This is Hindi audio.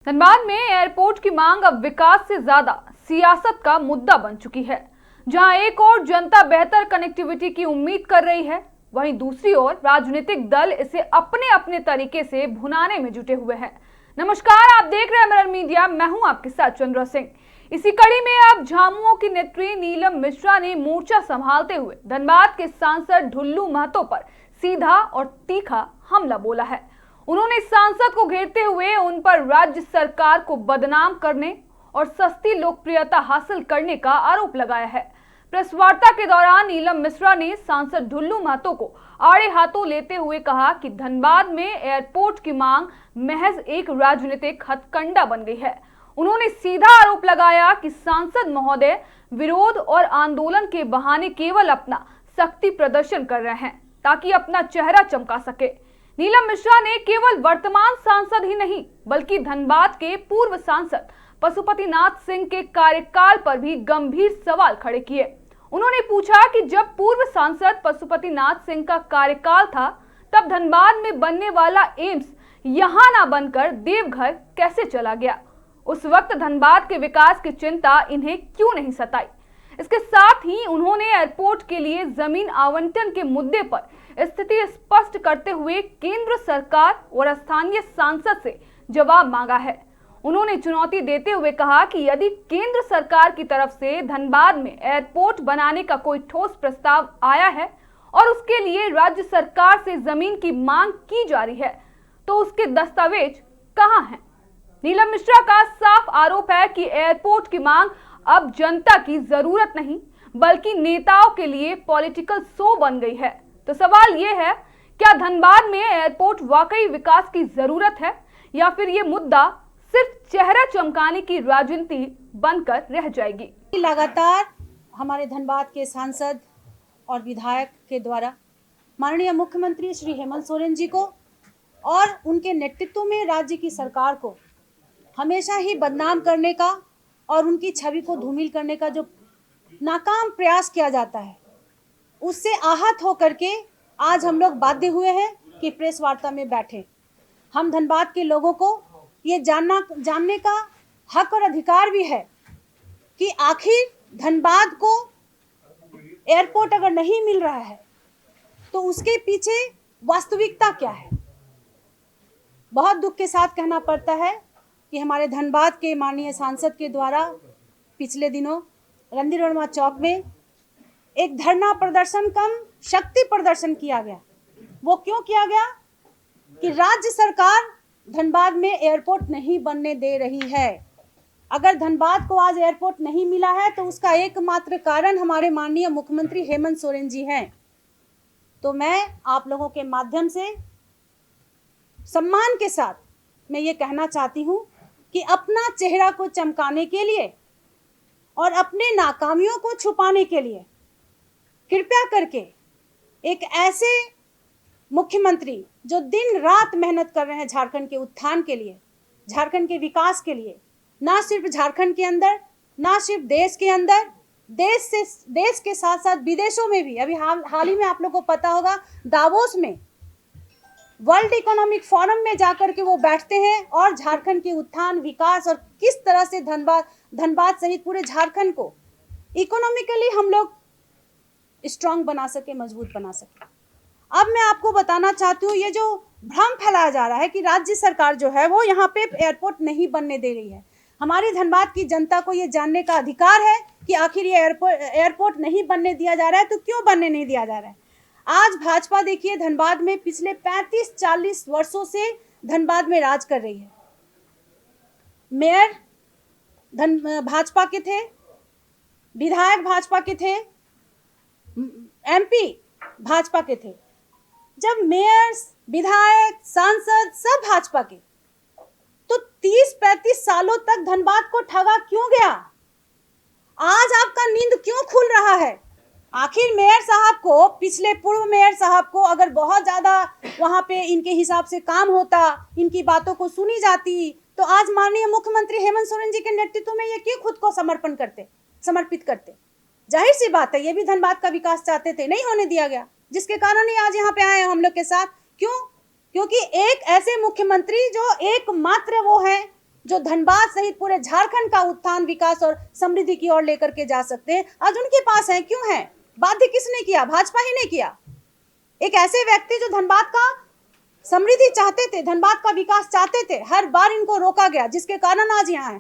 धनबाद में एयरपोर्ट की मांग अब विकास से ज्यादा सियासत का मुद्दा बन चुकी है। जहां एक ओर जनता बेहतर कनेक्टिविटी की उम्मीद कर रही है, वहीं दूसरी ओर राजनीतिक दल इसे अपने अपने तरीके से भुनाने में जुटे हुए हैं। नमस्कार, आप देख रहे हैं मिरर मीडिया। मैं हूं आपके साथ चंद्रा सिंह। इसी कड़ी में अब झामुमो की नेत्री नीलम मिश्रा ने मोर्चा संभालते हुए धनबाद के सांसद ढुल्लू महतो पर सीधा और तीखा हमला बोला है। उन्होंने सांसद को घेरते हुए उन पर राज्य सरकार को बदनाम करने और सस्ती लोकप्रियता हासिल करने का आरोप लगाया है। प्रेस वार्ता के दौरान नीलम मिश्रा ने सांसद ढुल्लू महतो को आड़े हाथों लेते हुए कहा कि धनबाद में एयरपोर्ट की मांग महज एक राजनीतिक हथकंडा बन गई है। उन्होंने सीधा आरोप लगाया कि सांसद महोदय विरोध और आंदोलन के बहाने केवल अपना शक्ति प्रदर्शन कर रहे हैं ताकि अपना चेहरा चमका सके। नीलम मिश्रा ने केवल वर्तमान सांसद ही नहीं बल्कि धनबाद के पूर्व सांसद पशुपतिनाथ सिंह के कार्यकाल पर भी गंभीर सवाल खड़े किए। उन्होंने पूछा कि जब पूर्व सांसद पशुपतिनाथ सिंह का कार्यकाल था तब धनबाद में बनने वाला एम्स यहां ना बनकर देवघर कैसे चला गया। उस वक्त धनबाद के विकास की चिंता इन्हें क्यों नहीं सताई। इसके साथ ही उन्होंने एयरपोर्ट के लिए जमीन आवंटन के मुद्दे पर स्थिति स्पष्ट करते हुए केंद्र सरकार और स्थानीय सांसद से जवाब मांगा है। उन्होंने चुनौती देते हुए कहा कि यदि केंद्र सरकार की तरफ से धनबाद में एयरपोर्ट बनाने का कोई ठोस प्रस्ताव आया है और उसके लिए राज्य सरकार से जमीन की मांग की जा रही है तो उसके दस्तावेज कहां हैं। नीलम मिश्रा का साफ आरोप है कि एयरपोर्ट की मांग अब जनता की जरूरत नहीं बल्कि नेताओं के लिए पॉलिटिकल शो बन गई है। तो सवाल ये है, क्या धनबाद में एयरपोर्ट वाकई विकास की जरूरत है या फिर ये मुद्दा सिर्फ चेहरा चमकाने की राजनीति बनकर रह जाएगी। लगातार हमारे धनबाद के सांसद और विधायक के द्वारा माननीय मुख्यमंत्री श्री हेमंत सोरेन जी को और उनके नेतृत्व में राज्य की सरकार को हमेशा ही बदनाम करने का और उनकी छवि को धूमिल करने का जो नाकाम प्रयास किया जाता है, उससे आहत होकर के आज हम लोग बाध्य हुए हैं कि प्रेस वार्ता में बैठे। हम धनबाद के लोगों को ये जानने का हक और अधिकार भी है कि आखिर धनबाद को एयरपोर्ट अगर नहीं मिल रहा है तो उसके पीछे वास्तविकता क्या है। बहुत दुख के साथ कहना पड़ता है कि हमारे धनबाद के माननीय सांसद के द्वारा पिछले दिनों रणधीर वर्मा चौक में एक धरना प्रदर्शन कम शक्ति प्रदर्शन किया गया। वो क्यों किया गया कि राज्य सरकार धनबाद में एयरपोर्ट नहीं बनने दे रही है। अगर धनबाद को आज एयरपोर्ट नहीं मिला है तो उसका एकमात्र कारण हमारे माननीय मुख्यमंत्री हेमंत सोरेन जी हैं। तो मैं आप लोगों के माध्यम से सम्मान के साथ मैं ये कहना चाहती हूँ कि अपना चेहरा को चमकाने के लिए और अपने नाकामियों को छुपाने के लिए कृपया करके एक ऐसे मुख्यमंत्री जो दिन रात मेहनत कर रहे हैं झारखंड के उत्थान के लिए, झारखंड के विकास के लिए, ना सिर्फ झारखंड के अंदर, ना सिर्फ देश के अंदर, देश के साथ साथ विदेशों में भी। अभी हाल ही में आप लोगों को पता होगा दावोस में वर्ल्ड इकोनॉमिक फोरम में जाकर के वो बैठते हैं और झारखंड के उत्थान, विकास और किस तरह से धनबाद सहित पूरे झारखंड को इकोनॉमिकली हम लोग स्ट्रांग बना सके, मजबूत बना सके। अब मैं आपको बताना चाहती हूँ, ये जो भ्रम फैलाया जा रहा है कि राज्य सरकार जो है वो यहाँ पे एयरपोर्ट नहीं बनने दे रही है। हमारी धनबाद की जनता को ये जानने का अधिकार है कि आखिर ये एयरपोर्ट नहीं बनने दिया जा रहा है तो क्यों बनने नहीं दिया जा रहा है। आज भाजपा देखिए धनबाद में पिछले 35-40 वर्षों से धनबाद में राज कर रही है। मेयर भाजपा के थे, विधायक भाजपा के थे, एमपी भाजपा के थे। जब मेयर, विधायक, सांसद सब भाजपा के, तो 30-35 सालों तक धनबाद को ठगा क्यों गया। आज आपका नींद क्यों खुल रहा है। आखिर मेयर साहब को, पिछले पूर्व मेयर साहब को अगर बहुत ज्यादा वहां पे इनके हिसाब से काम होता, इनकी बातों को सुनी जाती, तो आज माननीय मुख्यमंत्री हेमंत सोरेन जी के नेतृत्व में ये क्यों खुद को समर्पित करते। जाहिर सी बात है ये भी धनबाद का विकास चाहते थे, नहीं होने दिया गया, जिसके कारण ही आज यहाँ पे आए हम लोग के साथ। क्यों? क्योंकि एक ऐसे मुख्यमंत्री जो एकमात्र वो हैं जो धनबाद सहित पूरे झारखंड का उत्थान, विकास और समृद्धि की ओर लेकर के जा सकते हैं, आज उनके पास हैं। क्यों हैं? बाध्य किसने किया? भाजपा ही ने किया। एक ऐसे व्यक्ति जो धनबाद का समृद्धि चाहते थे, धनबाद का विकास चाहते थे, हर बार इनको रोका गया, जिसके कारण आज यहाँ है।